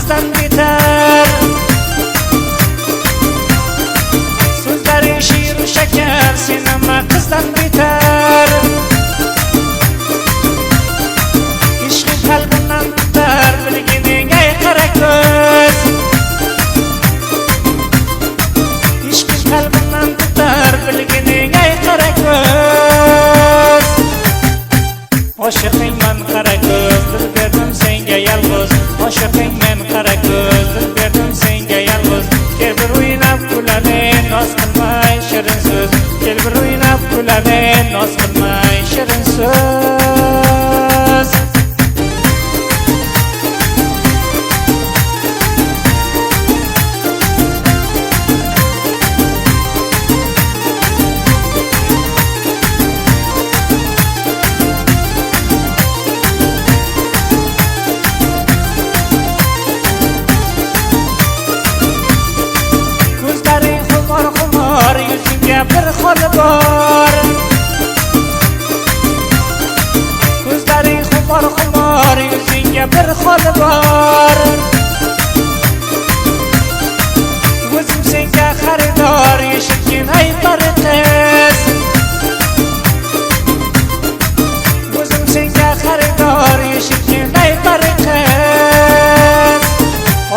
qizdan betar. So'zlaring shiru shakar, sen nima qizdan betar. Ishqing qalbimdan tutar, bilgining ay qara ko'z. Ishqing qalbimdan tutar, bilgining ay qara ko'z. Oshiqing men qara ko'z, dil berdim senga yolg'iz. Oshiqing men qara ko'z, dil berdim senga yolg'iz. Kel bir o'ynab kulane, noz qilmay shirin so'z. Kel bir o'ynab kulane, noz qilmay shirin so'z. Yuzingga bir xol bor. Ko'zlaring xumor, yuzingga bir xol bor. O'zim senga xaridor, eshitgin ay pari qiz. O'zim senga xaridor, eshitgin ay pari qiz.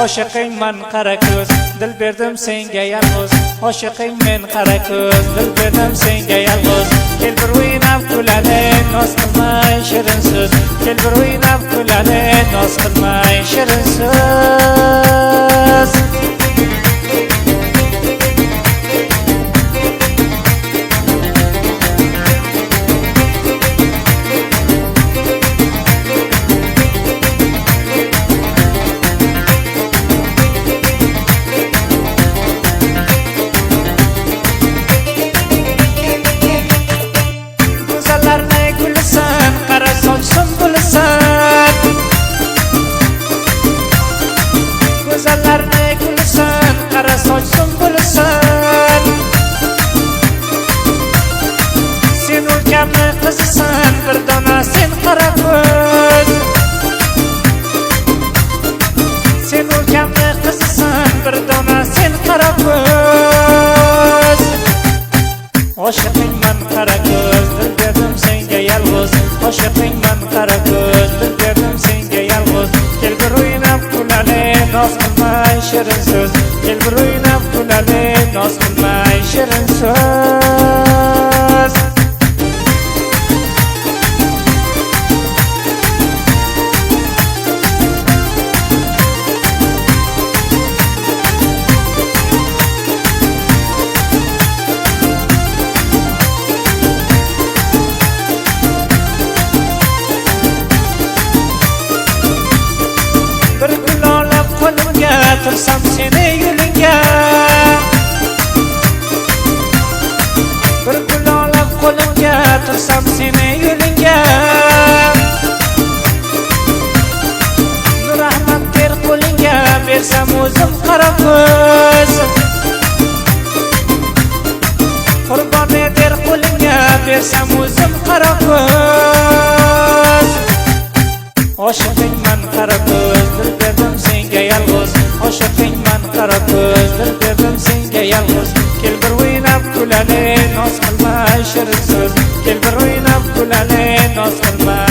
Oshiqing men qara ko'z, dil berdim senga yolg'iz. Oshiqing men qara ko'z, dil berdim senga yolg'iz. Kel bir o'ynab kulane, noz qilmay shirin so'z. Kel bir o'ynab kulane, noz qilmay shirin so'z. Qara sochsin bulsin, go'zallarni gulsin, qara sochsin bulsin. Sen o'lkamni qizisan, bir dona sen qara ko'z. Sen o'lkamni qizisan, bir dona sen qara ko'z. Oshiqing men qara ko'z, dil berdim senga yolg'iz. Oshiqing men qara ko'z, dil berdim senga yolg'iz. Kel bir o'ynab kulane, noz qilmay shirin so'z. Kel bir o'ynab kulane, noz qilmay shirin so'z. Tursam seni yo'lingga, bir gul olib qo'limga, tursam seni yo'lingga. Nur Ahmad ter qo'lingga, bersam o'zim qara ko'z. Qurbon eder qo'lingga, bersam o'zim qara ko'z. Oshiqing men qara ko'z, dil berdim senga yolg'iz. Oshiqing men qara ko'z, dil berdim senga yolg'iz. Kel bir o'ynab kulane, noz qilmay shirin so'z. Kel bir o'ynab kulane, noz qilmay